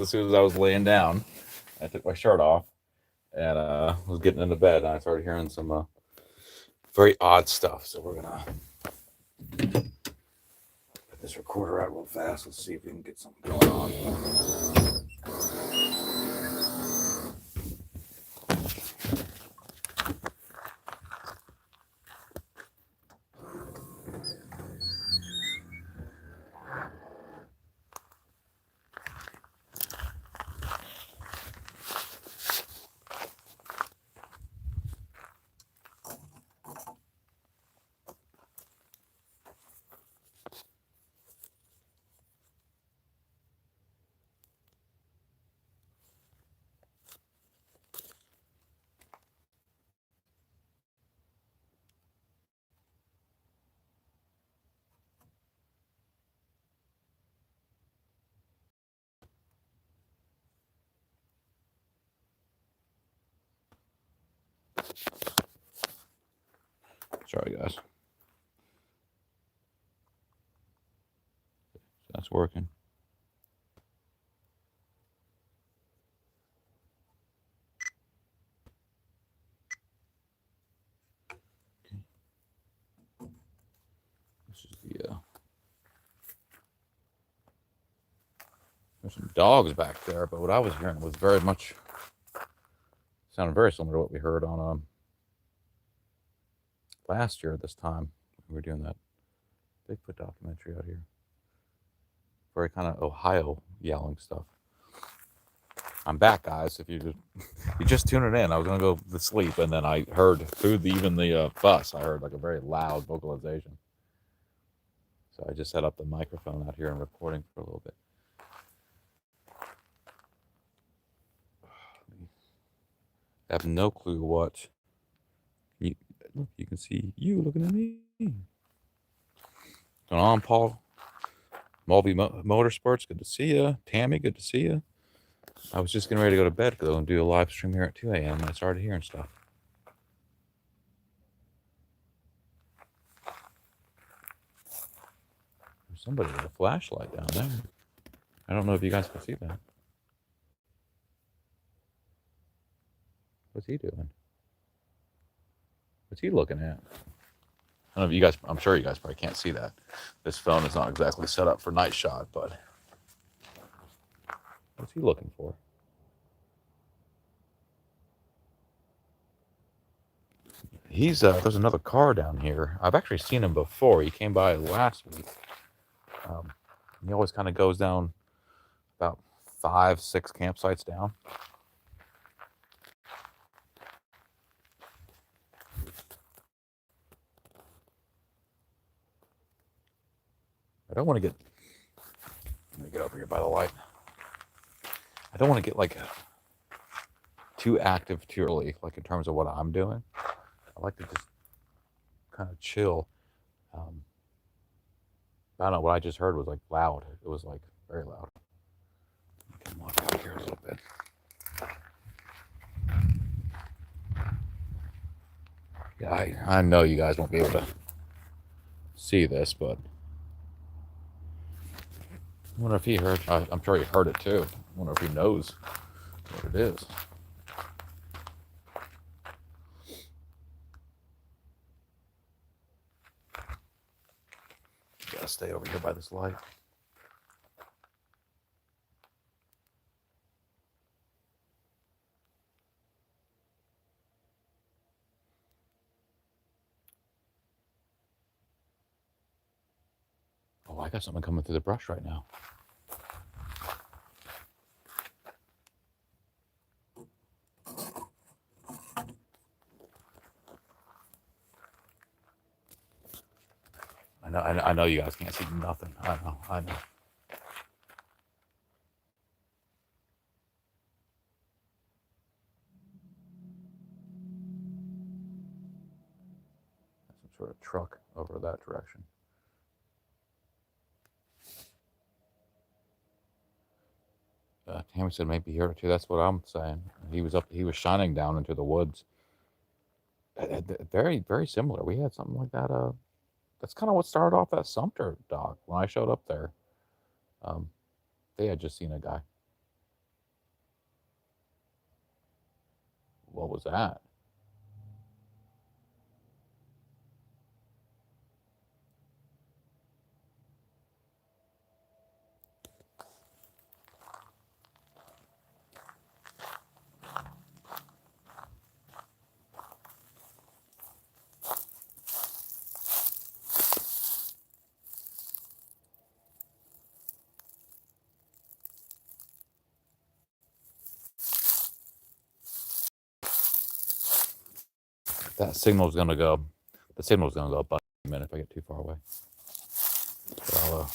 as soon as I was laying down, I took my shirt off and was getting into bed, and I started hearing some very odd stuff. So we're gonna put this recorder out real fast. Let's see if we can get something going on. Sorry, guys. That's working. Okay. This is the there's some dogs back there, but what I was hearing was very much sounded very similar to what we heard on last year at this time. We were doing that Bigfoot documentary out here. Very kind of Ohio yelling stuff. I'm back, guys. If you just tuning in, I was gonna go to sleep, and then I heard through even the bus, I heard like a very loud vocalization. So I just set up the microphone out here and recording for a little bit. I have no clue what. You look, you can see you looking at me. Going on, Paul? Mulvey Motorsports, good to see you. Tammy, good to see you. I was just getting ready to go to bed though and do a live stream here at 2 a.m. and I started hearing stuff. There's somebody with a flashlight down there. I don't know if you guys can see that. What's he doing? What's he looking at? I don't know if you guys, I'm sure you guys probably can't see that. This phone is not exactly set up for night shot, but what's he looking for? He's there's another car down here. I've actually seen him before. He came by last week. He always kind of goes down about 5-6 campsites down. I don't want to get. Let me get over here by the light. I don't want to get like too active too early, like in terms of what I'm doing. I like to just kind of chill. I don't know, what I just heard was like loud. It was like very loud. I can walk out here a little bit. Yeah, I know you guys won't be able to see this, but I wonder if he heard. I'm sure he heard it too. I wonder if he knows what it is. Gotta stay over here by this light. Oh, I got something coming through the brush right now. I know you guys can't see nothing. I know. Some sort of truck over that direction. Tammy said maybe he heard it too. That's what I'm saying. He was shining down into the woods. Very, very similar. We had something like that. That's kind of what started off that Sumter doc when I showed up there. They had just seen a guy. What was that? That signal's gonna go. The signal's gonna go up in a minute if I get too far away. So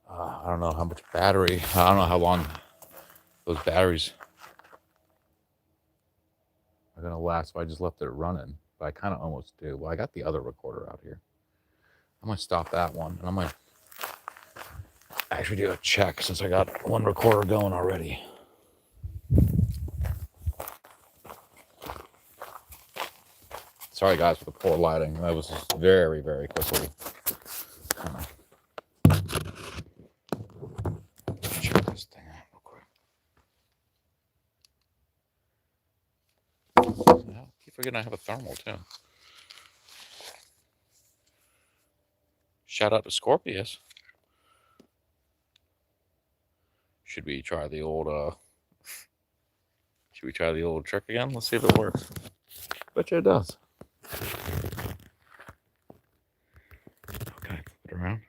I'll, I don't know how much battery. I don't know how long those batteries are gonna last if I just left it running. But I kind of almost do. Well, I got the other recorder out here. I'm gonna stop that one, and I'm gonna actually do a check since I got one recorder going already. Sorry guys for the poor lighting. That was just very, very quickly. Check this thing out real quick. I keep forgetting I have a thermal too. Shout out to Scorpius. Should we try the old trick again? Let's see if it works. Bet you it does. Okay, flip it around.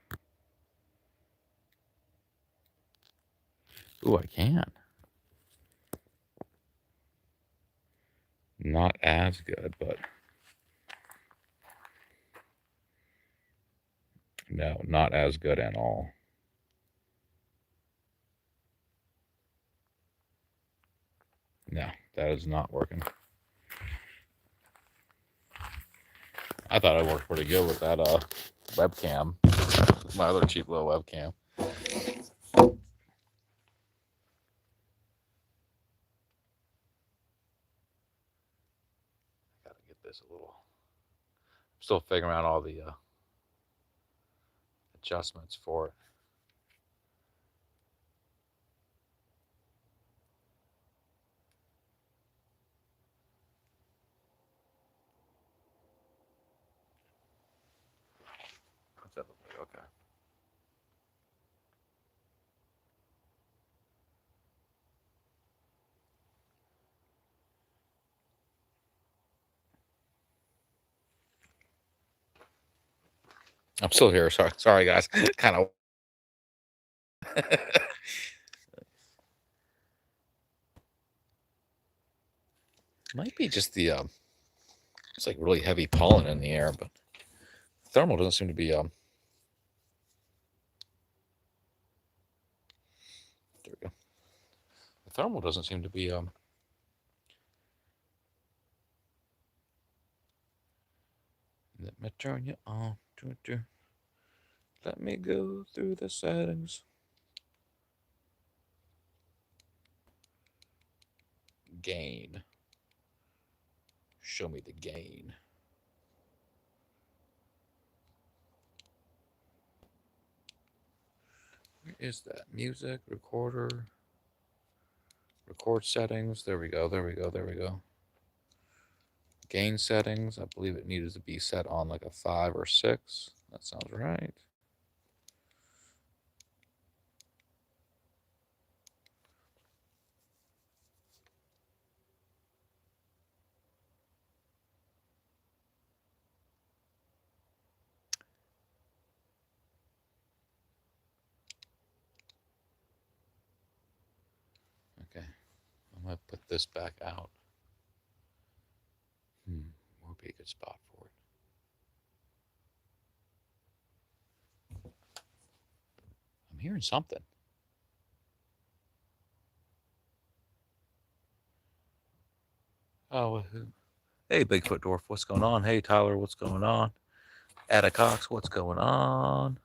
Ooh, I can. Not as good, but no, not as good at all. No, that is not working. I thought it worked pretty good with that webcam. My other cheap little webcam. Gotta get this a little. I'm still figuring out all the adjustments for it. What's that look like? Okay. I'm still here. Sorry, guys. Kind of. Might be just the it's like really heavy pollen in the air, but thermal doesn't seem to be there we go. The thermal doesn't seem to be let me turn you on. Let me go through the settings. Gain. Show me the gain. Where is that? Music, recorder, record settings. There we go. There we go. There we go. Gain settings. I believe it needed to be set on like a 5 or 6. That sounds right. Okay. I'm going to put this back out. Where would be a good spot for it? I'm hearing something. Oh, hey, Bigfoot Dwarf, what's going on? Hey, Tyler, what's going on? Ada Cox, what's going on?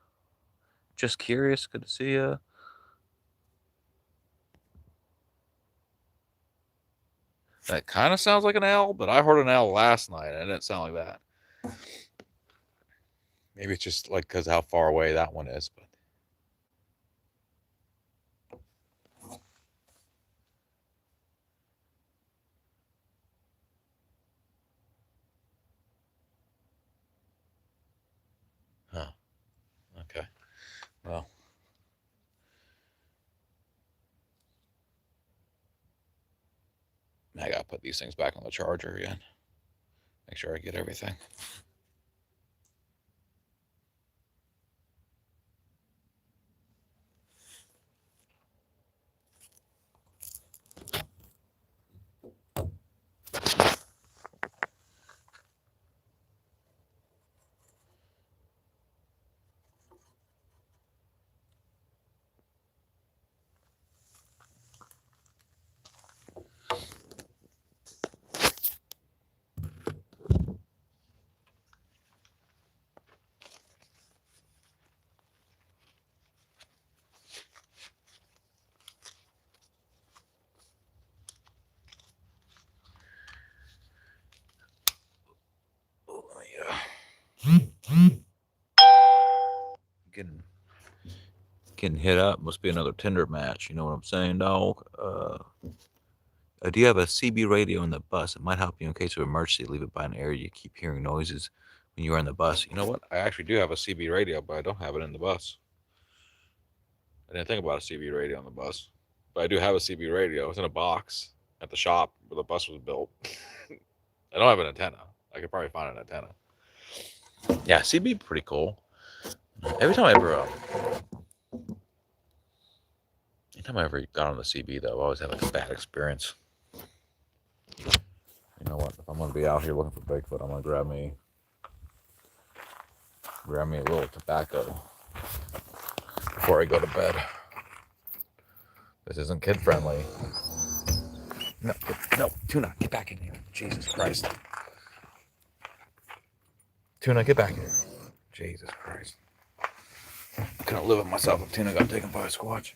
Just curious, good to see you. That kind of sounds like an owl, but I heard an owl last night, and it didn't sound like that. Maybe it's just like because how far away that one is, but. Huh. Okay. Well. I gotta put these things back on the charger again. Make sure I get everything. Getting hit up. Must be another Tinder match. You know what I'm saying, dog? Do you have a CB radio in the bus? It might help you in case of emergency. Leave it by an area you keep hearing noises when you are in the bus. You know what? I actually do have a CB radio, but I don't have it in the bus. I didn't think about a CB radio on the bus, but I do have a CB radio. It's in a box at the shop where the bus was built. I don't have an antenna. I could probably find an antenna. Yeah, CB pretty cool. Every time I ever got on the CB though, I always had like a bad experience. You know what? If I'm gonna be out here looking for Bigfoot, I'm gonna grab me a little tobacco before I go to bed. This isn't kid friendly. No, Tuna, get back in here. Jesus Christ. Tuna, get back here. Jesus Christ. I couldn't live with myself if Tuna got taken by a squatch.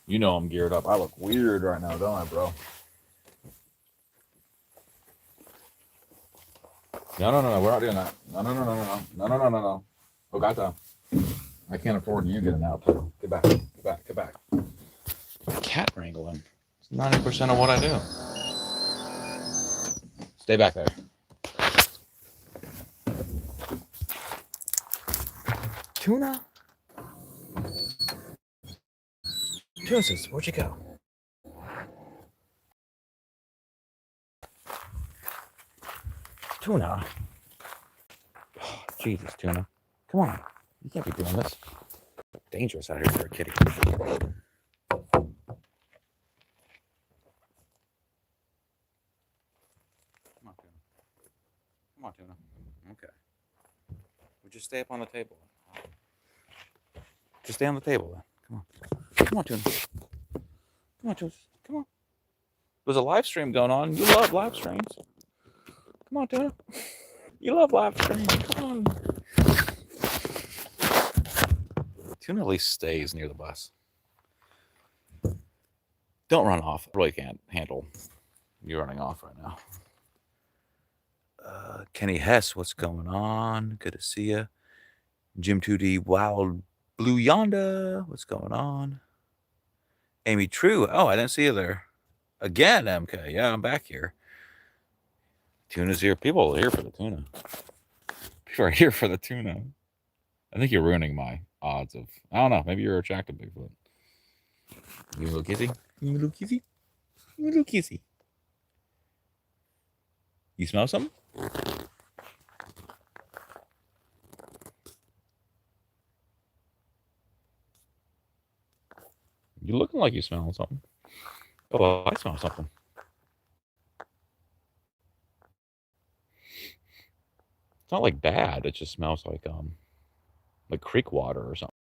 You know I'm geared up. I look weird right now, don't I, bro? No, we're not doing that. No. Ogata. I can't afford you getting out. Get back. Cat wrangling. It's 90% of what I do. Stay back there. Tuna? Tuna says, where'd you go? Tuna? Oh, Jesus, Tuna. Come on. You can't be doing this. Dangerous out here for a kitty. Come on, Tuna. Okay. We'll just stay up on the table. Just stay on the table then. Come on, Tuna. Come on. There's a live stream going on. You love live streams. Come on, Tuna. You love live streams. Come on. Tuna at least stays near the bus. Don't run off. I really can't handle you running off right now. Kenny Hess, what's going on? Good to see you. Jim 2D, Wild Blue Yonda, what's going on? Amy True, oh, I didn't see you there. Again, MK, yeah, I'm back here. Tuna's here. People are here for the tuna. People are here for the tuna. I think you're ruining my odds of, I don't know, maybe you're attracted to Bigfoot. You little kissy? You little kissy. You smell something? You looking like you smelling something. Oh, I smell something. It's not like bad. It just smells like creek water or something.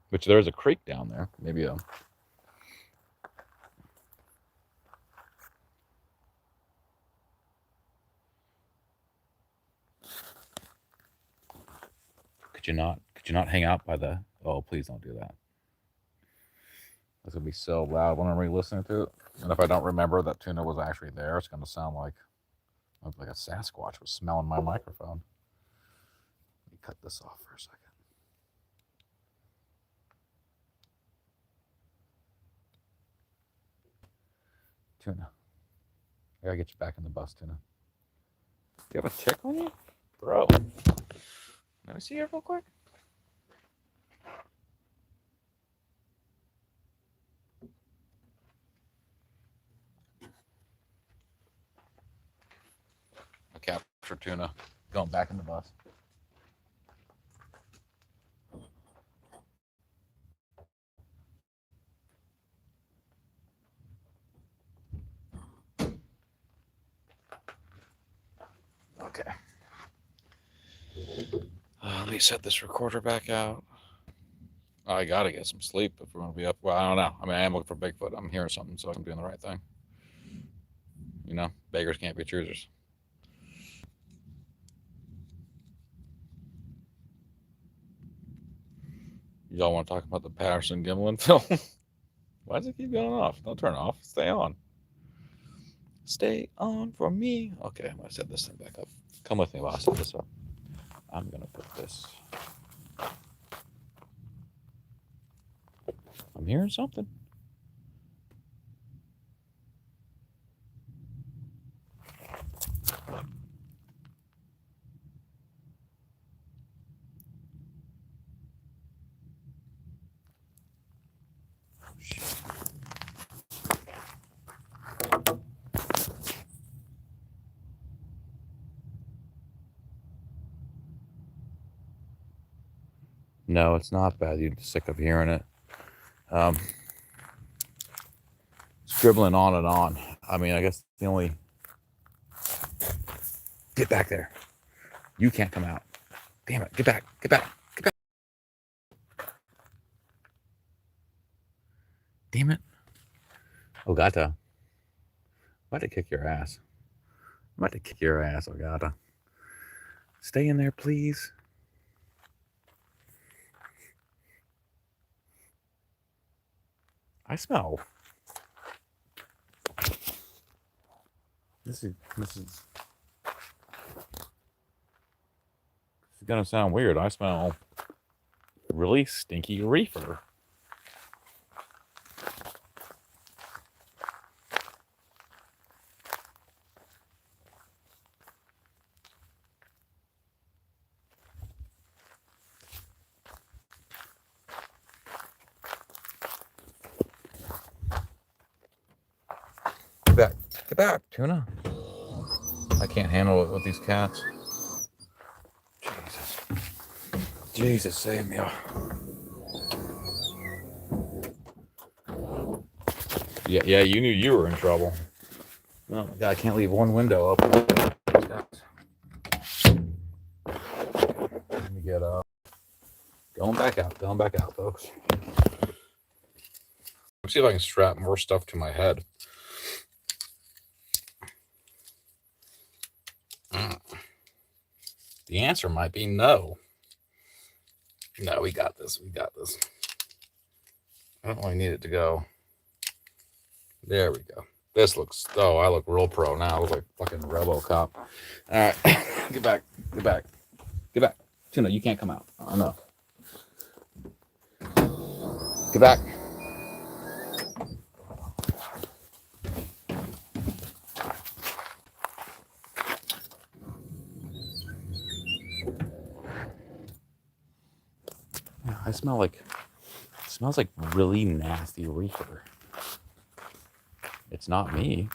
Which there's a creek down there. Maybe could you not hang out by the? Oh, please don't do that. It's gonna be so loud when I'm re-listening to it. And if I don't remember that tuna was actually there, it's gonna sound like a Sasquatch was smelling my microphone. Let me cut this off for a second. Tuna. I gotta get you back in the bus, Tuna. Do you have a tick on you? Bro. Let me see here real quick. I captured Tuna. Going back in the bus. Okay. Let me set this recorder back out. I gotta get some sleep if we're gonna be up. Well, I don't know. I mean, I am looking for Bigfoot. I'm hearing something, so I'm doing the right thing. You know, beggars can't be choosers. Y'all want to talk about the Patterson Gimlin film? Why does it keep going off? Don't turn off. Stay on. Stay on for me. Okay, I'm gonna set this thing back up. Come with me while I set this up. I'm gonna put this. I'm hearing something. No, it's not bad. You're sick of hearing it. Scribbling on and on. I mean, I guess the only. Get back there. You can't come out. Damn it. Get back. Get back. Get back. Damn it. Ogata. I'm about to kick your ass. I'm about to kick your ass, Ogata. Stay in there, please. I smell. This is gonna sound weird. I smell really stinky reefer. Get back. Get back, Tuna. I can't handle it with these cats. Jesus. Jesus, save me. Yeah, you knew you were in trouble. Oh my God, I can't leave one window open. Let me get going back out, folks. Let's see if I can strap more stuff to my head. The answer might be no. No, we got this. We got this. I don't really need it to go. There we go. This looks. Oh, I look real pro now. I look like fucking RoboCop. All right, get back. Get back. Get back. Tuna, you can't come out. I know. Get back. I smell like. It smells like really nasty reefer. It's not me.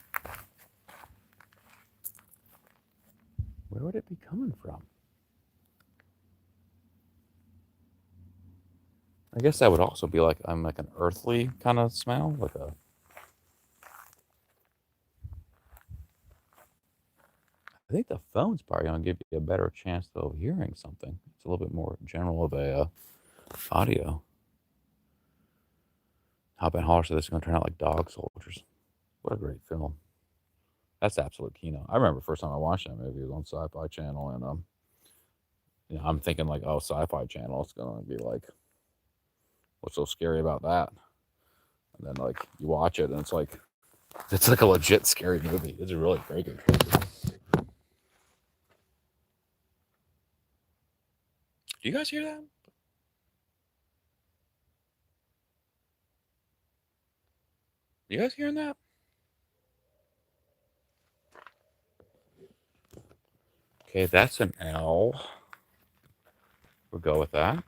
Where would it be coming from? I guess that would also be like I'm like an earthly kind of smell, like a. I think the phone's probably gonna give you a better chance of hearing something. It's a little bit more general of a audio. Hop and Holler said this is gonna turn out like Dog Soldiers. What a great film. That's absolute kino. I remember the first time I watched that movie, it was on Sci-Fi Channel, and I'm thinking like, oh, Sci-Fi Channel, it's gonna be like, what's so scary about that? And then like you watch it, and it's like a legit scary movie. It's a really very good movie. Do you guys hear that? You guys hearing that? Okay, that's an L. We'll go with that.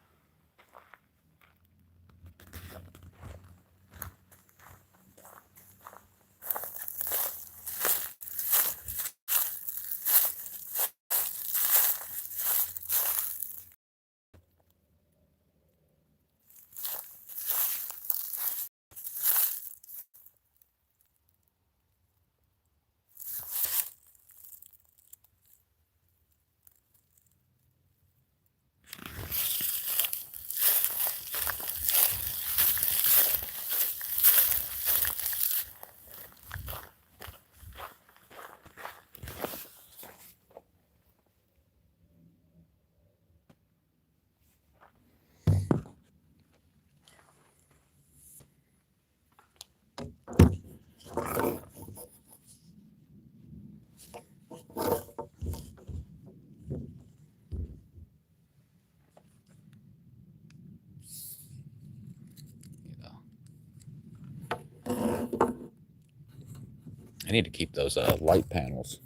I need to keep those light panels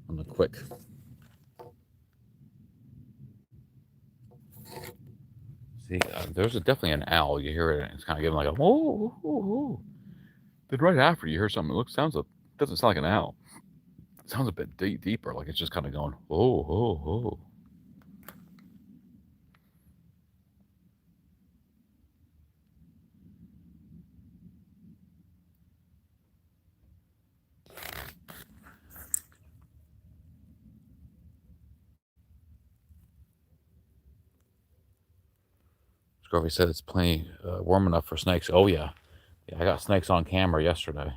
on the quick. See, there's definitely an owl. You hear it, and it's kind of giving like a whoa, whoa, whoa. Then right after you hear something, doesn't sound like an owl. It sounds a bit deeper, like it's just kind of going whoa, whoa, whoa. Scruffy said it's plenty warm enough for snakes. Oh yeah, I got snakes on camera yesterday.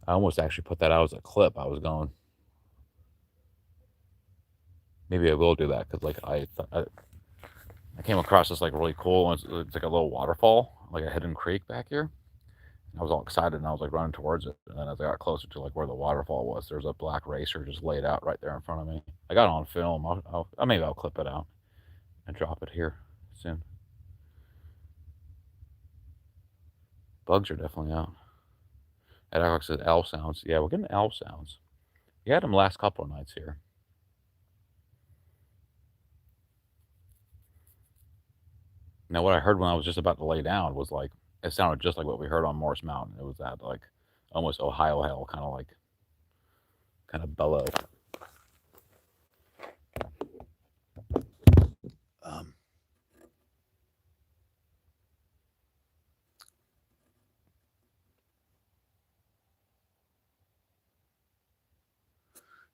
I almost actually put that out as a clip. I was going. Maybe I will do that because like I came across this like really cool. It's like a little waterfall, like a hidden creek back here. I was all excited and I was like running towards it. And then as I got closer to like where the waterfall was, there's a black racer just laid out right there in front of me. I got it on film. Maybe I'll clip it out and drop it here soon. Bugs are definitely out. Ed Alcock says owl sounds. Yeah, we're getting owl sounds. We had them last couple of nights here. Now, what I heard when I was just about to lay down was like, it sounded just like what we heard on Morris Mountain. It was that like almost Ohio hell, kind of bellow. Um,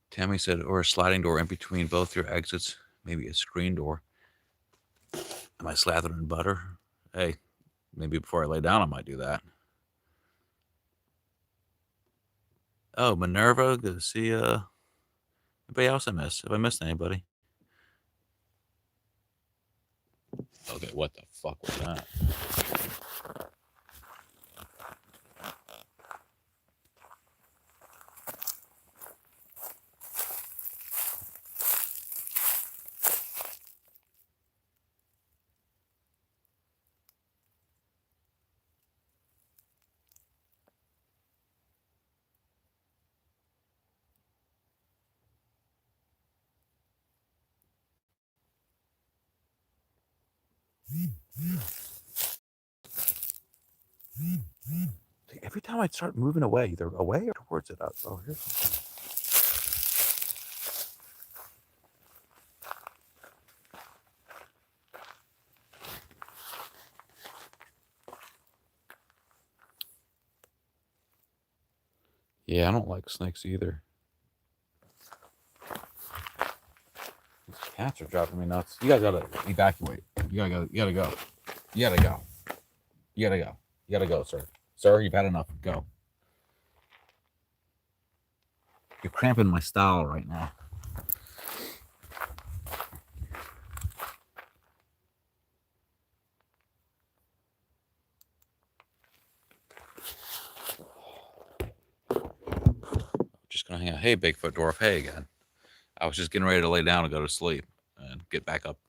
Tammy said, or a sliding door in between both your exits, maybe a screen door. Am I slathered in butter? Hey, maybe before I lay down, I might do that. Oh, Minerva, good to see anybody else I missed. Have I missed anybody? Okay, what the fuck was that? Every time I start moving away, either away or towards it. Oh, here's. Yeah, I don't like snakes either. These cats are driving me nuts. You guys gotta evacuate. You gotta go. You gotta go. You gotta go. You gotta go. You gotta go, sir. Sir, you've had enough. Go. You're cramping my style right now. Just gonna hang out. Hey, Bigfoot dwarf. Hey again. I was just getting ready to lay down and go to sleep and get back up,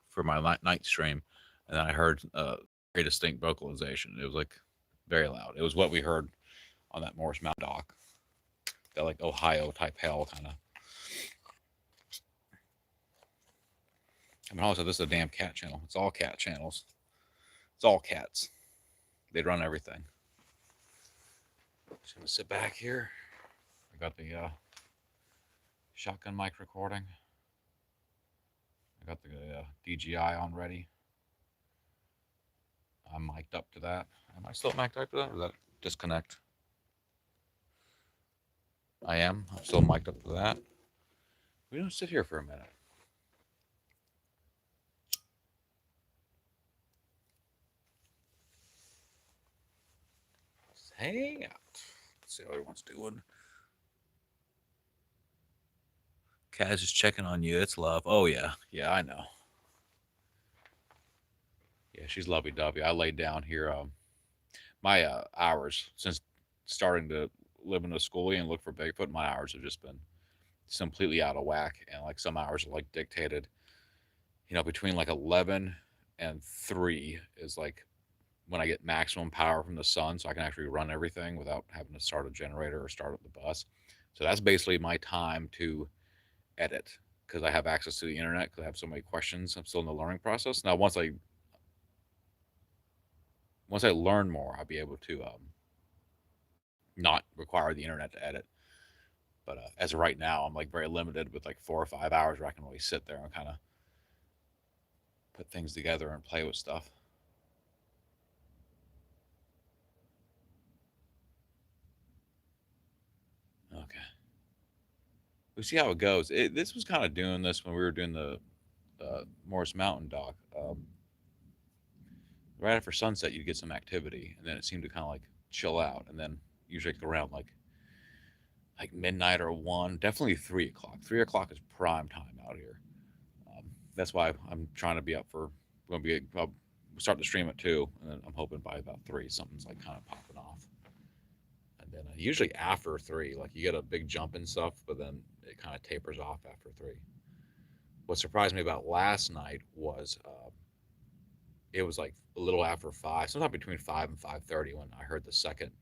for my night stream, and then I heard very distinct vocalization. It was like very loud. It was what we heard on that Morris Mountain dock. That like Ohio type hell kind of. I mean, also this is a damn cat channel. It's all cat channels. It's all cats. They run everything. Just gonna sit back here. I got the shotgun mic recording. I got the DJI on ready. I'm mic'd up to that. Am I still mic'd up to that? Or is that disconnect? I am. I'm still mic'd up to that. We don't sit here for a minute. Let's hang out. Let's see what everyone's doing. Kaz is checking on you. It's love. Oh, yeah. Yeah, I know. Yeah, she's lovey-dovey. I laid down here. My hours, since starting to live in a schoolie and look for Bigfoot, my hours have just been completely out of whack. And like some hours are like dictated, between like 11 and 3 is like when I get maximum power from the sun, so I can actually run everything without having to start a generator or start up the bus. So that's basically my time to edit because I have access to the internet because I have so many questions. I'm still in the learning process. Now, once I learn more, I'll be able to not require the internet to edit. But as of right now, I'm like very limited with like 4 or 5 hours where I can really sit there and kind of put things together and play with stuff. Okay. We see how it goes. This was kind of doing this when we were doing the Morris Mountain dock. Right after sunset, you'd get some activity, and then it seemed to kind of like chill out, and then usually around like midnight or 1, definitely 3 o'clock. 3 o'clock is prime time out here. That's why I'm trying to be up for. Going to be I'll start the stream at 2, and then I'm hoping by about 3 something's like kind of popping off. And then usually after 3, like you get a big jump and stuff, but then it kind of tapers off after 3. What surprised me about last night was it was like a little after 5, sometime between 5 and 5:30 when I heard the second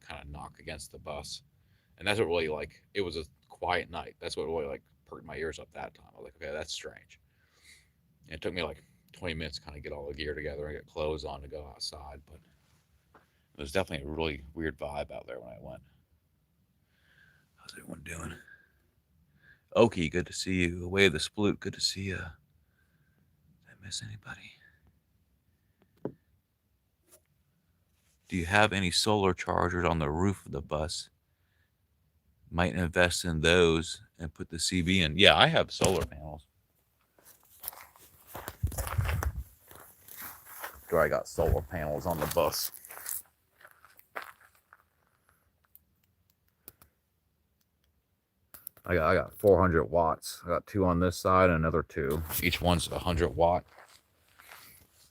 kind of knock against the bus, and that's what really like it was a quiet night. That's what really like perked my ears up that time. I was like, okay, that's strange. And it took me like 20 minutes to kind of get all the gear together and get clothes on to go outside, but it was definitely a really weird vibe out there when I went. How's everyone doing? Okie, good to see you. Away the sploot, good to see you. Did I miss anybody? Do you have any solar chargers on the roof of the bus? Might invest in those and put the CB in. Yeah, I have solar panels. I got solar panels on the bus. I got 400 watts. I got 2 on this side and another 2. Each one's 100 watt.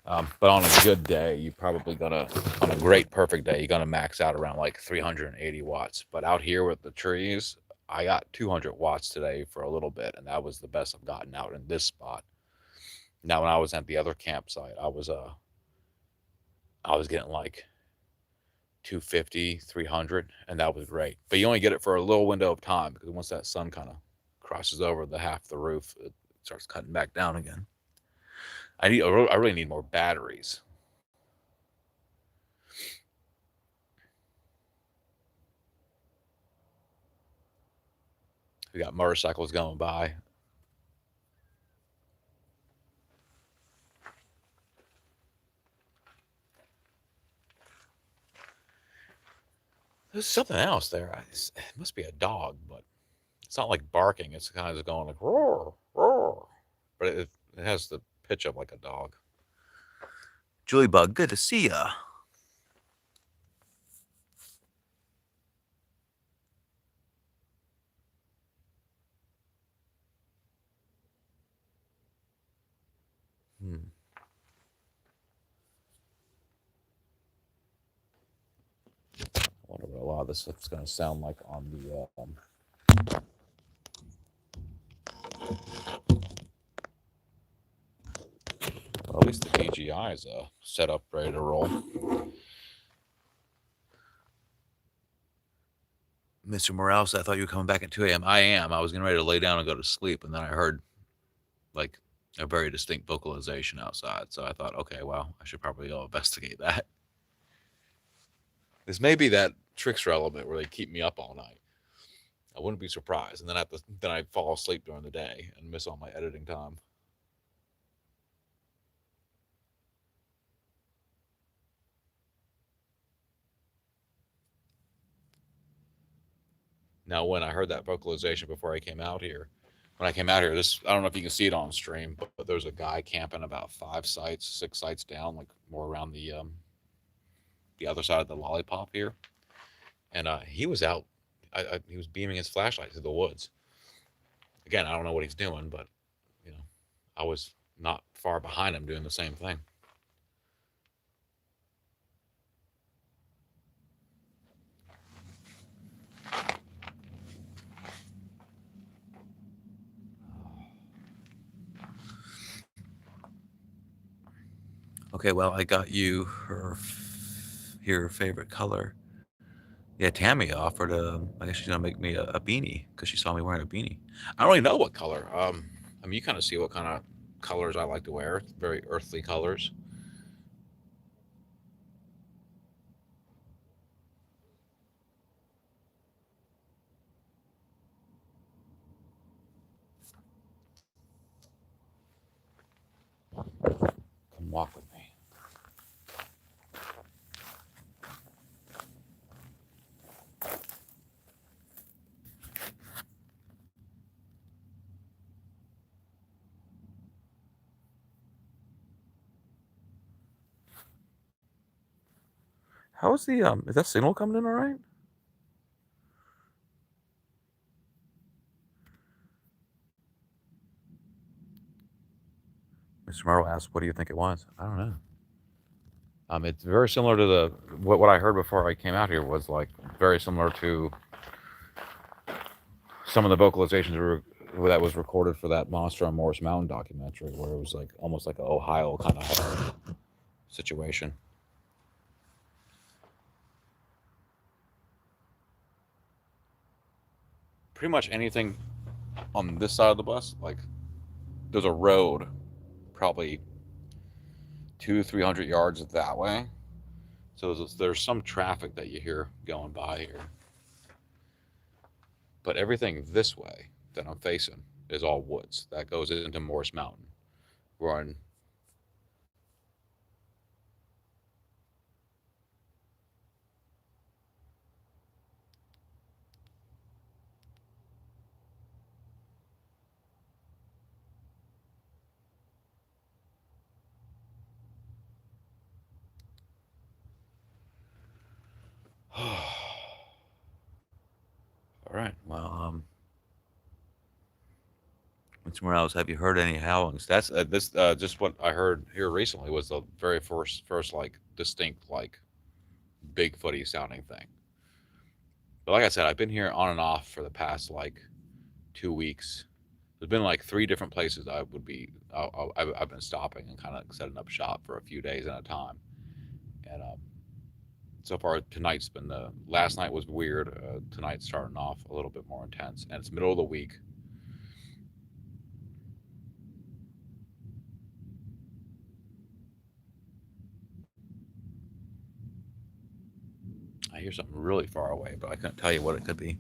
But on a good day, you probably gonna, on a great perfect day, you're gonna max out around like 380 watts. But out here with the trees, I got 200 watts today for a little bit, and that was the best I've gotten out in this spot. Now, when I was at the other campsite, I was getting like 250, 300, and that was great. But you only get it for a little window of time because once that sun kind of crosses over the half the roof, it starts cutting back down again. I really need more batteries. We got motorcycles going by. There's something else there. It must be a dog, but it's not like barking. It's kind of just going like roar, roar. But it has the pitch up like a dog. Julie Bug, good to see ya. Hmm. I wonder what a lot of this stuff's going to sound like on the. Well, at least the BGI is set up, ready to roll. Mr. Morales, I thought you were coming back at 2 a.m. I am. I was getting ready to lay down and go to sleep, and then I heard like a very distinct vocalization outside. So I thought, okay, well, I should probably go investigate that. This may be that trickster element where they keep me up all night. I wouldn't be surprised. And then I fall asleep during the day and miss all my editing time. Now, when I heard that vocalization before I came out here, I don't know if you can see it on stream, but there's a guy camping about 6 sites down, like more around the other side of the lollipop here, and he was out. He was beaming his flashlight through the woods. Again, I don't know what he's doing, but you know, I was not far behind him doing the same thing. Okay, well, I got you your favorite color. Yeah, Tammy offered I guess she's gonna make me a beanie because she saw me wearing a beanie. I don't really know what color. I mean, you kind of see what kind of colors I like to wear. Very earthly colors. Come walk with me. How is the is that signal coming in all right? Mr. Merrill asked, "What do you think it was?" I don't know. It's very similar to the what I heard before I came out here was like very similar to some of the vocalizations that was recorded for that Monster on Morris Mountain documentary, where it was like almost like an Ohio kind of situation. Pretty much anything on this side of the bus, like there's a road, probably 200-300 yards that way. So there's some traffic that you hear going by here. But everything this way that I'm facing is all woods. That goes into Morris Mountain. We're on. All right. Well, Mr. Morales, have you heard any howlings? That's this just what I heard here recently was the very first like distinct like Bigfooty sounding thing. But like I said, I've been here on and off for the past like 2 weeks. There's been like 3 different places I would be. I've been stopping and kind of setting up shop for a few days at a time. And so far tonight's been the last night was weird. Tonight's starting off a little bit more intense, and it's middle of the week. I hear something really far away, but I couldn't tell you what it could be.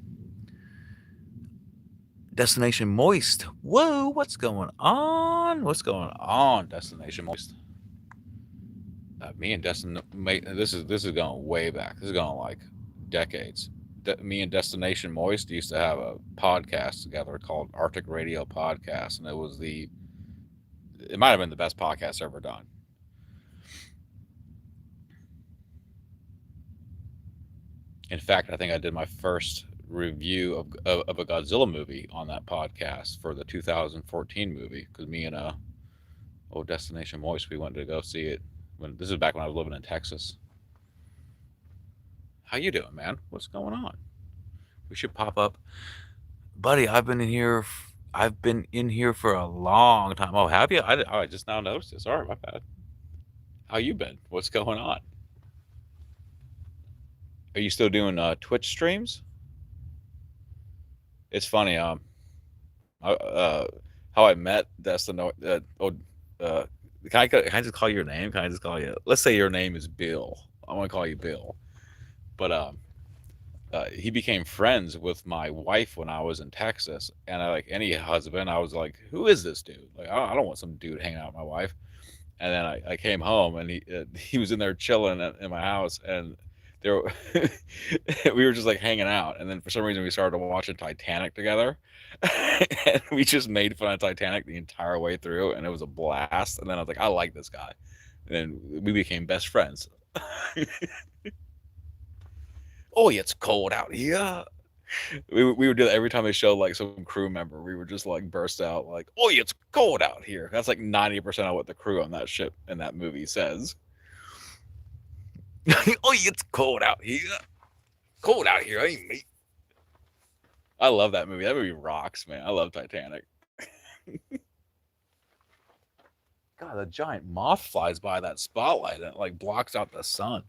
Destination Moist. Whoa, what's going on? What's going on, Destination Moist? Me and Destin, this is going way back. This is going like decades. Me and Destination Moist used to have a podcast together called Arctic Radio Podcast, and it might have been the best podcast ever done. In fact, I think I did my first review of a Godzilla movie on that podcast for the 2014 movie, because me and Destination Moist, we went to go see it. This is back when I was living in Texas. How you doing, man? What's going on? We should pop up, buddy. I've been in here. I've been in here for a long time. Oh, have you? I just now noticed this. Sorry, my bad. How you been? What's going on? Are you still doing Twitch streams? It's funny. How I met Destino. Can I just call your name? Can I just call you? Let's say your name is Bill. I want to call you Bill. But he became friends with my wife when I was in Texas, and like any husband, I was like, "Who is this dude? Like, I don't want some dude hanging out with my wife." And then I came home, and he was in there chilling in my house, and there we were just like hanging out. And then for some reason we started watching Titanic together, and we just made fun of Titanic the entire way through, and it was a blast. And then I was like, I like this guy, and then we became best friends. Oh, it's cold out here. We would do that every time they showed like some crew member. We would just like burst out like, "Oh, it's cold out here." That's like 90% of what the crew on that ship in that movie says. Oh, it's cold out here. Cold out here, ain't me? I love that movie. That movie rocks, man. I love Titanic. God, the giant moth flies by that spotlight and it like blocks out the sun.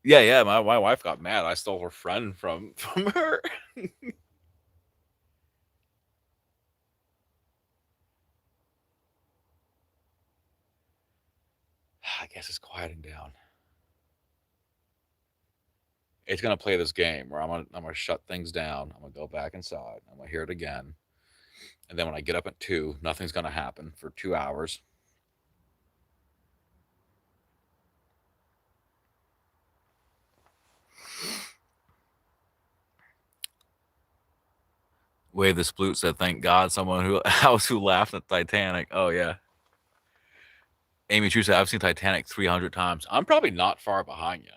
Yeah. My wife got mad. I stole her friend from her. I guess it's quieting down. It's gonna play this game where I'm gonna shut things down. I'm gonna go back inside. I'm gonna hear it again, and then when I get up at 2, nothing's gonna happen for 2 hours. Wave the Sploot said, "Thank God, someone who else who laughed at Titanic." Oh yeah. Amy True said, "I've seen Titanic 300 times." I'm probably not far behind you.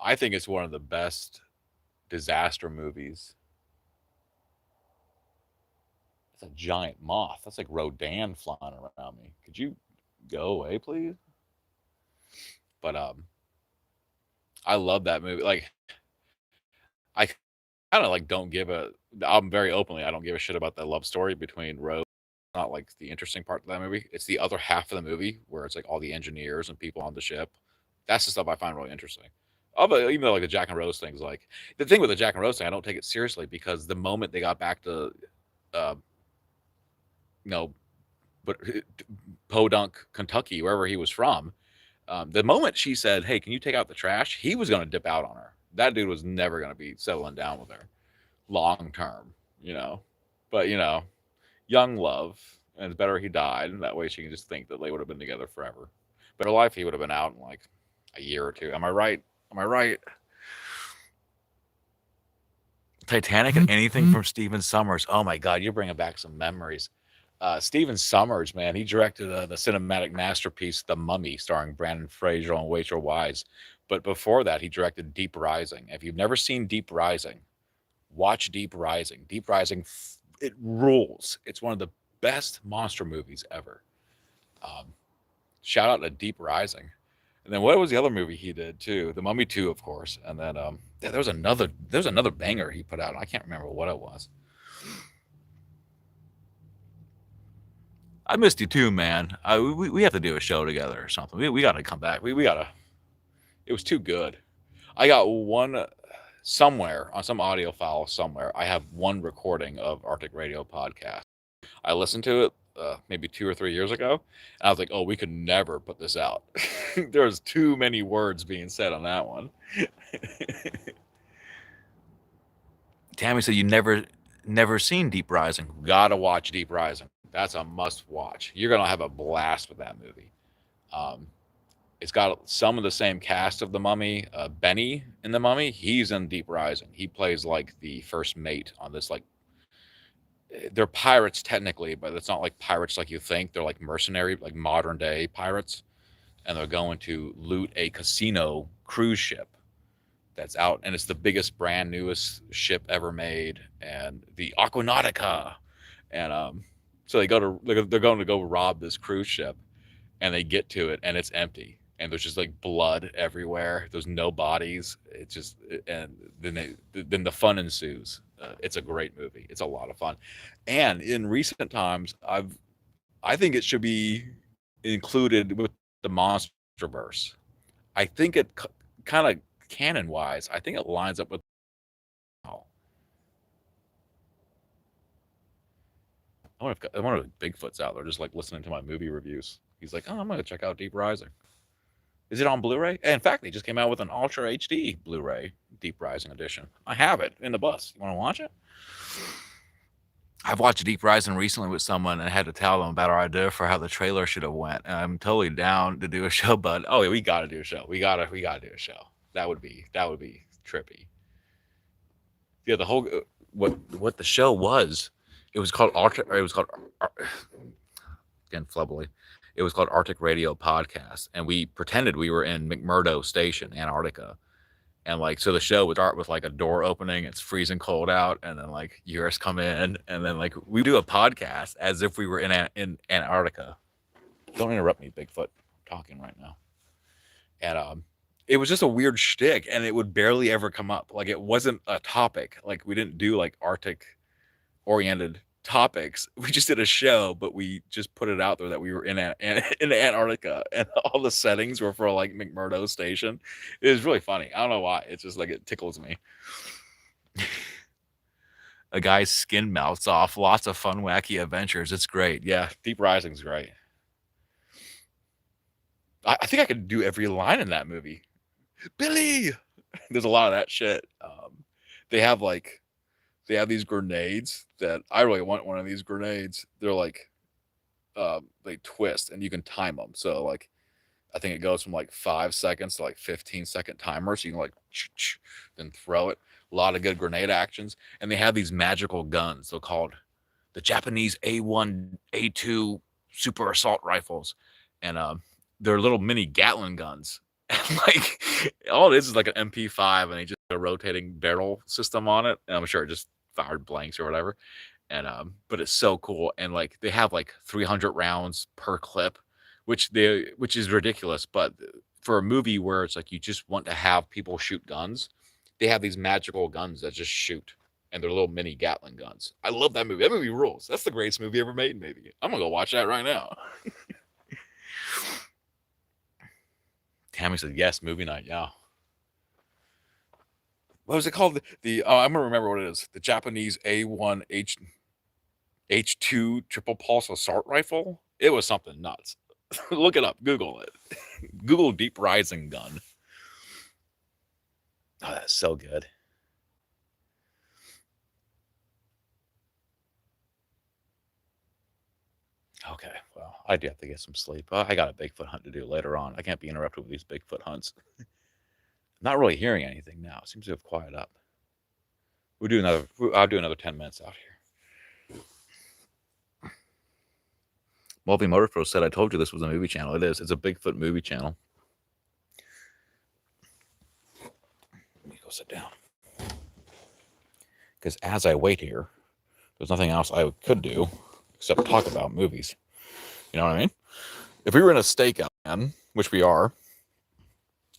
I think it's one of the best disaster movies. It's a giant moth. That's like Rodan flying around me. Could you go away, please? But I love that movie. Like, I kind of like don't give a. I'm very openly. I don't give a shit about that love story between Rose. Not like the interesting part of that movie. It's the other half of the movie where it's like all the engineers and people on the ship. That's the stuff I find really interesting. Although, even though like the Jack and Rose things, like the thing with the Jack and Rose thing, I don't take it seriously because the moment they got back to, uh, you know, but Podunk, Kentucky, wherever he was from, the moment she said, "Hey, can you take out the trash?" he was going to dip out on her. That dude was never going to be settling down with her long term, you know. But young love, and it's better he died, and that way she can just think that they would have been together forever. But her life, he would have been out in like a year or two. Am I right? Am I right? Titanic and anything from Stephen Sommers. Oh my God, you're bringing back some memories. Stephen Sommers, man, he directed the cinematic masterpiece The Mummy, starring Brandon Fraser and Rachel Weisz. But before that, he directed Deep Rising. If you've never seen Deep Rising, watch Deep Rising. Deep Rising, it rules. It's one of the best monster movies ever. Um, Shout out to Deep Rising. And then what was the other movie he did too? The Mummy 2, of course. And then there was another banger he put out. And I can't remember what it was. I missed you too, man. We have to do a show together or something. We got to come back. We got to. It was too good. I got one somewhere on some audio file somewhere. I have one recording of Arctic Radio podcast. I listened to it maybe 2 or 3 years ago, and I was like, "Oh, we could never put this out." There's too many words being said on that one. Tammy said you never seen Deep Rising. Gotta watch Deep Rising. That's a must watch. You're gonna have a blast with that movie. Um, It's got some of the same cast of the Mummy. Benny in the Mummy, he's in Deep Rising. He plays like the first mate on this. Like they're pirates technically, but it's not like pirates like you think. They're like mercenary, like modern day pirates, and they're going to loot a casino cruise ship that's out, and it's the biggest, brand newest ship ever made, and the Aquanautica, and so they're going to go rob this cruise ship, and they get to it, and it's empty, and there's just like blood everywhere. There's no bodies. It's just, and then the fun ensues. It's a great movie. It's a lot of fun, and in recent times, I think it should be included with the MonsterVerse. I think it kind of canon wise, I think it lines up with. I wonder if Bigfoot's out there just like listening to my movie reviews. He's like, oh, I'm gonna check out Deep Rising. Is it on Blu-ray? In fact, they just came out with an Ultra HD Blu-ray Deep Rising edition. I have it in the bus. You want to watch it? I've watched Deep Rising recently with someone and had to tell them about our idea for how the trailer should have went. And I'm totally down to do a show, bud. Oh, yeah, we got to do a show. We gotta do a show. That would be trippy. Yeah, the whole what the show was. It was called again flubbly. It was called Arctic Radio Podcast, and we pretended we were in McMurdo Station, Antarctica, and like so the show would start with like a door opening. It's freezing cold out, and then like years come in, and then like we do a podcast as if we were in Antarctica. Don't interrupt me, Bigfoot. I'm talking right now, and it was just a weird shtick, and it would barely ever come up. Like it wasn't a topic. Like we didn't do like Arctic oriented topics. We just did a show, but we just put it out there that we were in Antarctica, and all the settings were for like McMurdo Station. It was really funny. I don't know why. It's just like it tickles me. A guy's skin melts off. Lots of fun, wacky adventures. It's great. Yeah, Deep Rising's great. I think I could do every line in that movie. Billy. There's a lot of that shit. They have these grenades that I really want one of these grenades. They're like, they twist and you can time them. So like, I think it goes from like 5 seconds to like 15-second timer. So you can like, then throw it. A lot of good grenade actions. And they have these magical guns. They're called the Japanese A1, A2 super assault rifles. And they're little mini Gatling guns. And like, all it is like an MP5 and they just a rotating barrel system on it. And I'm sure it just fired blanks or whatever. And but it's so cool. And like they have like 300 rounds per clip, which is ridiculous. But for a movie where it's like you just want to have people shoot guns, they have these magical guns that just shoot. And they're little mini Gatling guns. I love that movie. That movie rules. That's the greatest movie ever made, maybe. I'm gonna go watch that right now. Tammy said, yes, movie night, yeah. What was it called? I'm gonna remember what it is. The Japanese A1 H2 triple pulse assault rifle. It was something nuts. Look it up. Google it. Google Deep Rising gun. Oh, that's so good. Okay, well, I do have to get some sleep. I got a Bigfoot hunt to do later on. I can't be interrupted with these Bigfoot hunts. Not really hearing anything now. It seems to have quieted up. I'll do another 10 minutes out here. Mulvi Motor Pro said, I told you this was a movie channel. It is. It's a Bigfoot movie channel. Let me go sit down. Because as I wait here, there's nothing else I could do except talk about movies. You know what I mean? If we were in a stakeout, which we are,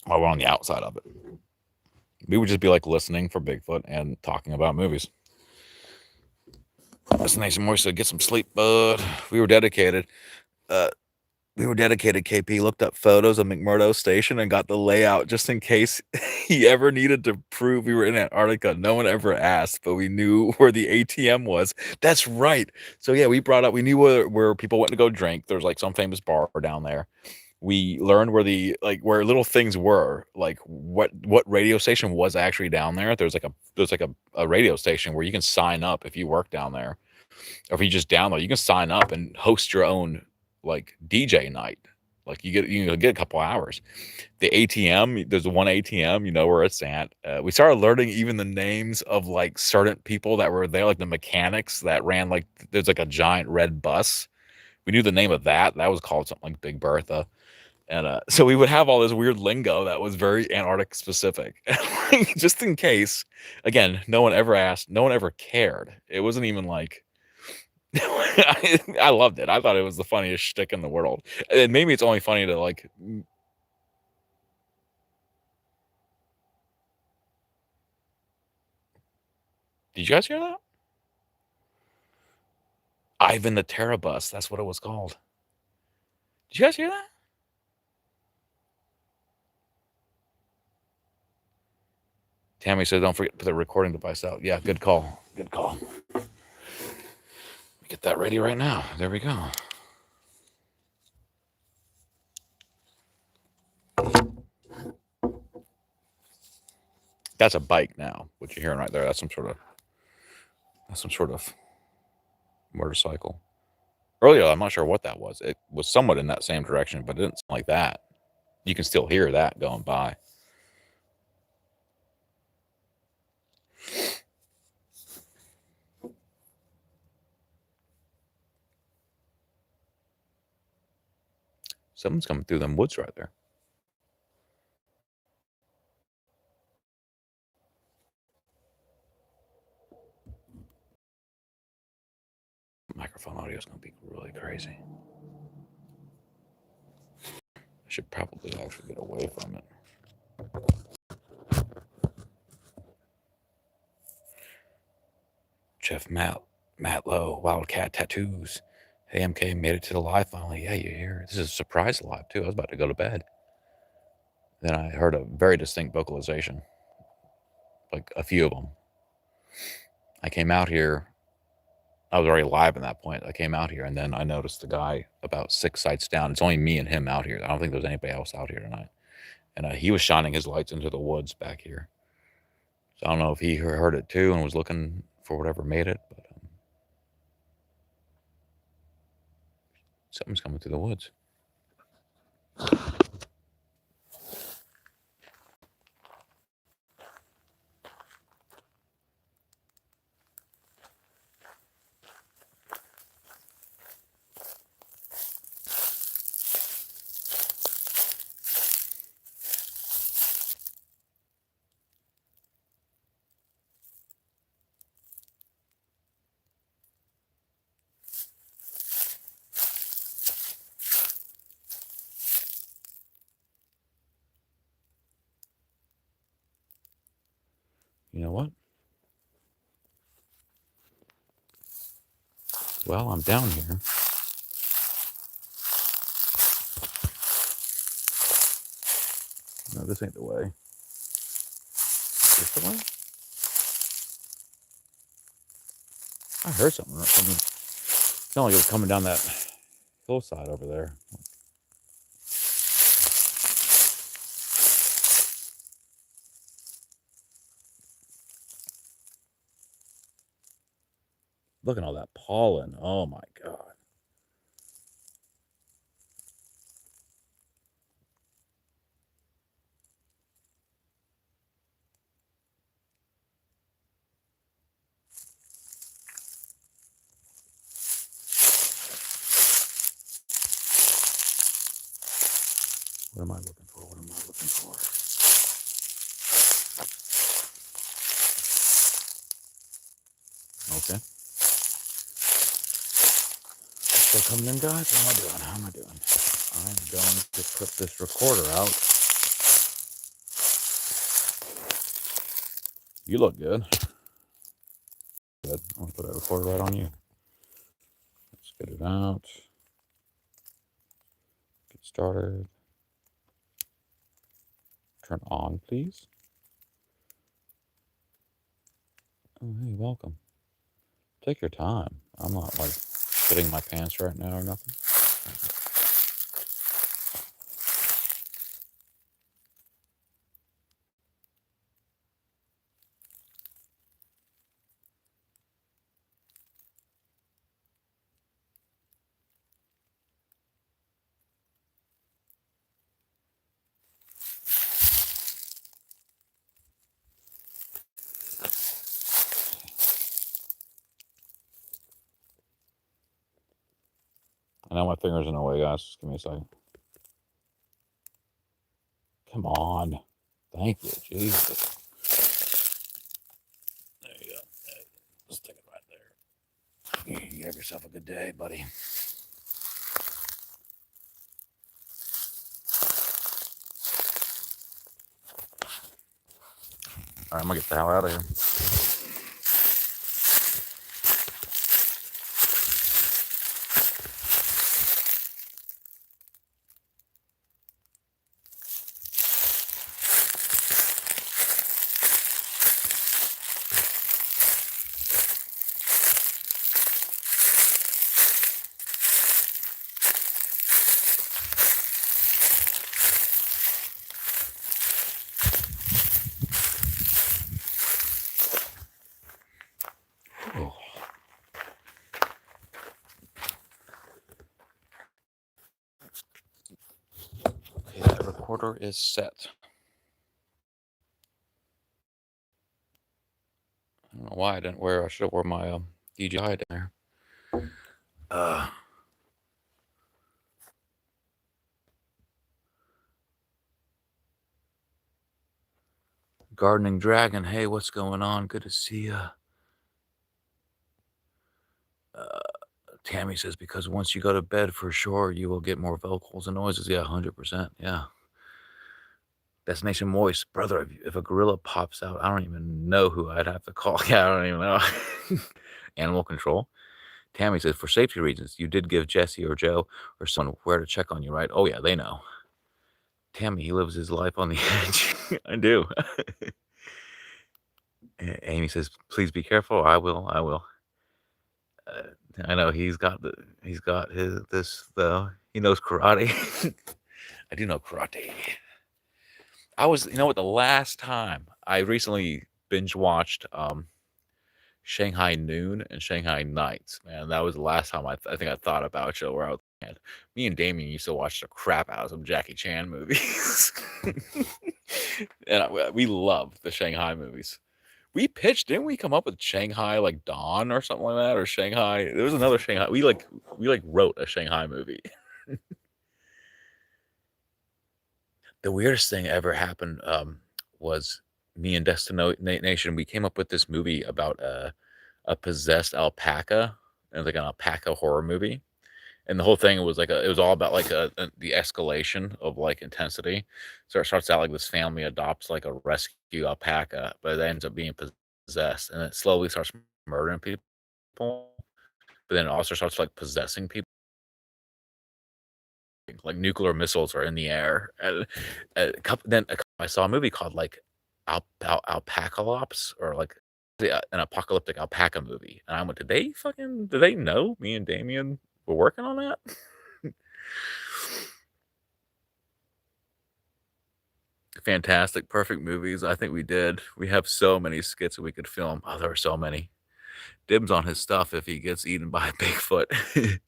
while we're on the outside of it, we would just be like listening for Bigfoot and talking about movies. Destination Moist said, get some sleep, bud. We were dedicated. KP looked up photos of McMurdo Station and got the layout just in case he ever needed to prove we were in Antarctica. No one ever asked, but we knew where the ATM was. That's right. So yeah, we knew where people went to go drink. There's like some famous bar down there. We learned where little things were, like what radio station was actually down there. There's like a radio station where you can sign up if you work down there, or if you just download, you can sign up and host your own like DJ night. Like you get a couple hours. The ATM, there's one ATM, you know where it's at. We started learning even the names of like certain people that were there, like the mechanics that ran like there's like a giant red bus. We knew the name of that. That was called something like Big Bertha. And so we would have all this weird lingo that was very Antarctic specific, just in case. Again, no one ever asked, no one ever cared. It wasn't even like I loved it. I thought it was the funniest shtick in the world. And maybe it's only funny to like. Did you guys hear that? Ivan the Terrabus. That's what it was called. Did you guys hear that? Tammy said, "Don't forget to put the recording device out." Yeah, good call. Good call. Get that ready right now. There we go. That's a bike now. What you're hearing right there. That's some sort of motorcycle. Earlier, I'm not sure what that was. It was somewhat in that same direction, but it didn't sound like that. You can still hear that going by. Someone's coming through them woods right there. Microphone audio is going to be really crazy. I should probably actually get away from it. Chef Matt Lowe, Wildcat Tattoos. Hey, MK, made it to the live finally. Yeah, you're here. This is a surprise live, too. I was about to go to bed. Then I heard a very distinct vocalization, like a few of them. I came out here. I was already live at that point. I came out here, and then I noticed the guy about 6 sites down. It's only me and him out here. I don't think there's anybody else out here tonight. And he was shining his lights into the woods back here. So I don't know if he heard it too and was looking for whatever made it, but something's coming through the woods. You know what? Well, I'm down here. No, this ain't the way. Is this the way? I heard something. It sounded like it was coming down that hillside over there. Look at all that pollen. Oh my God. What am I looking for? What am I looking for? Okay. Still coming in, guys? How am I doing? How am I doing? I'm going to put this recorder out. You look good. Good. I'm going to put a recorder right on you. Let's get it out. Get started. Turn on, please. Oh, hey, welcome. Take your time. I'm not like shitting my pants right now or nothing. I know my finger's in the way, guys. Just give me a second. Come on. Thank you, Jesus. There you go. Stick it right there. You have yourself a good day, buddy. All right, I'm gonna get the hell out of here. Oh. Okay, that recorder is set. I don't know why I didn't wear. I should have worn my DJI down there. Gardening Dragon. Hey, what's going on? Good to see you. Tammy says, because once you go to bed, for sure, you will get more vocals and noises. Yeah, 100%. Yeah. Destination Moist. Brother, if a gorilla pops out, I don't even know who I'd have to call. Yeah, I don't even know. Animal control. Tammy says, for safety reasons, you did give Jesse or Joe or someone where to check on you, right? Oh, yeah, they know. Tammy, he lives his life on the edge. I do. Amy says, please be careful. I will. I know he's got this though. He knows karate. I do know karate. I was, you know what, the last time I recently binge watched Shanghai Noon and Shanghai Nights, man, that was the last time I think I thought about you. Where I was, man, me and Damien used to watch the crap out of some Jackie Chan movies, and we loved the Shanghai movies. We pitched, didn't we come up with Shanghai like Dawn or something like that, or Shanghai? There was another Shanghai. We wrote a Shanghai movie. The weirdest thing ever happened was me and Destination. We came up with this movie about a possessed alpaca, and like an alpaca horror movie. And the whole thing was like it was all about like the escalation of like intensity. So it starts out like this family adopts like a rescue alpaca, but it ends up being possessed, and it slowly starts murdering people. But then it also starts like possessing people. Like nuclear missiles are in the air. And I saw a movie called like Alpacalops, or like an apocalyptic alpaca movie, and I went, did they know me and Damien were working on that? Fantastic, perfect movies. I think we did. We have so many skits that we could film. Oh, there are so many. Dibs on his stuff if he gets eaten by a Bigfoot.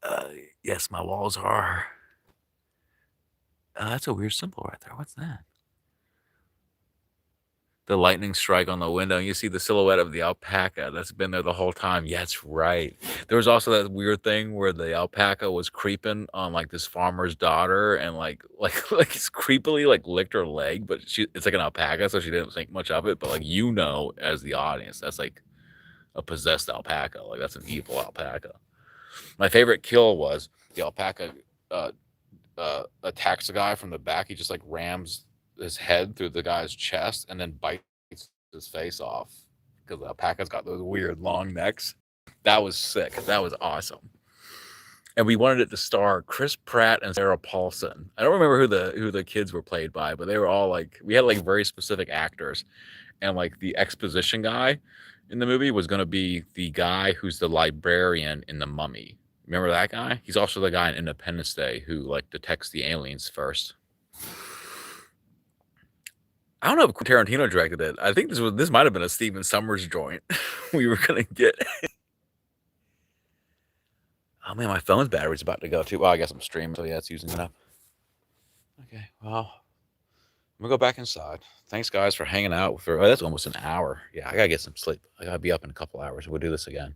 uh, yes, my walls are. That's a weird symbol right there. What's that? The lightning strike on the window, and you see the silhouette of the alpaca that's been there the whole time. Yeah, that's right. There was also that weird thing where the alpaca was creeping on like this farmer's daughter, and like it's creepily like licked her leg, but it's like an alpaca, so she didn't think much of it. But like, you know, as the audience, that's like a possessed alpaca. Like, that's an evil alpaca. My favorite kill was the alpaca attacks the guy from the back. He just like rams his head through the guy's chest and then bites his face off, because the alpaca's got those weird long necks. That was sick. That was awesome. And we wanted it to star Chris Pratt and Sarah Paulson. I don't remember who the kids were played by, but they were all like, we had like very specific actors. And like the exposition guy in the movie was going to be the guy who's the librarian in The Mummy. Remember that guy? He's also the guy in Independence Day who like detects the aliens first. I don't know if Tarantino directed it. I think this might have been a Steven Summers joint we were gonna get. Oh man, my phone's battery's about to go too. Well, I guess I'm streaming, so yeah, it's using it up. Okay, well, I'm gonna go back inside. Thanks, guys, for hanging out. That's almost an hour. Yeah, I gotta get some sleep. I gotta be up in a couple hours. We'll do this again.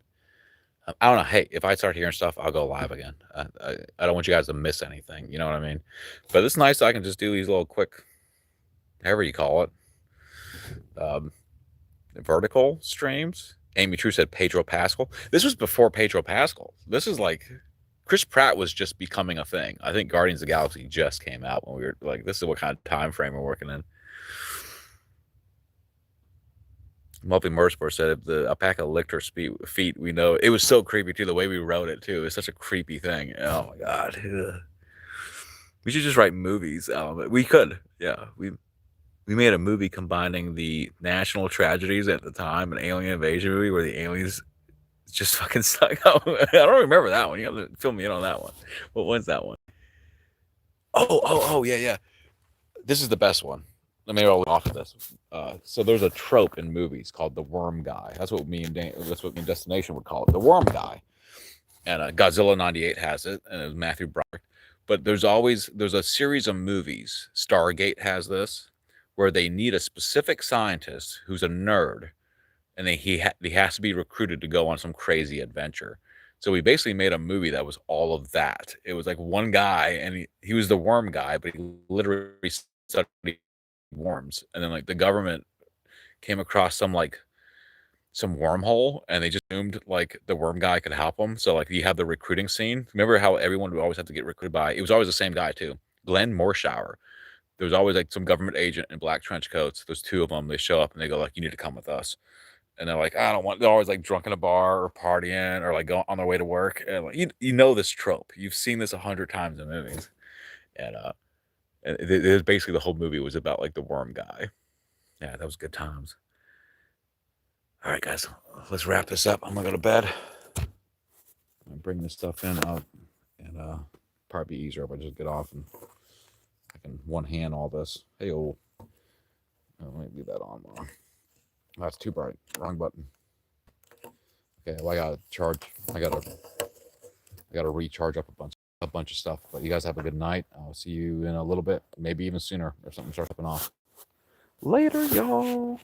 I don't know. Hey, if I start hearing stuff, I'll go live again. I don't want you guys to miss anything. You know what I mean? But it's nice I can just do these little quick, however you call it, um, vertical streams. Amy True said Pedro Pascal. This was before Pedro Pascal. This is like Chris Pratt was just becoming a thing. I think Guardians of the Galaxy just came out when we were like, this is what kind of time frame we're working in. Multi Motorsport said if the alpaca licked her feet, we know it was so creepy too. The way we wrote it too, it's such a creepy thing. Oh my god, we should just write movies. We could, yeah. We made a movie combining the national tragedies at the time, an alien invasion movie where the aliens just fucking stuck out. I don't remember that one. You have to fill me in on that one. What one's that one? Oh, yeah. This is the best one. Let me roll off of this. So there's a trope in movies called the worm guy. That's what me and Destination would call it, the worm guy. And Godzilla '98 has it, and it was Matthew Broderick. But there's a series of movies. Stargate has this, where they need a specific scientist who's a nerd, and he has to be recruited to go on some crazy adventure. So we basically made a movie that was all of that. It was like one guy, and he was the worm guy, but he literally studied worms, and then like the government came across some wormhole, and they just assumed like the worm guy could help them. So like you have the recruiting scene. Remember how everyone would always have to get recruited by? It was always the same guy too, Glenn Morshower. There was always like some government agent in black trench coats. There's two of them. They show up and they go like, "You need to come with us." And they're like, "I don't want." They're always like drunk in a bar or partying or like going on their way to work. And like, you know this trope. You've seen this 100 times in movies. And it was basically the whole movie was about like the worm guy. Yeah, that was good times. All right, guys, let's wrap this up. I'm gonna go to bed. I'm bring this stuff in out, and probably be easier if I just get off and I can one hand all this. Hey, let me leave that on. That's too bright. Wrong button. Okay, well, I gotta charge. I gotta recharge up a bunch of stuff. But you guys have a good night. I'll see you in a little bit, maybe even sooner if something starts popping off. Later, y'all.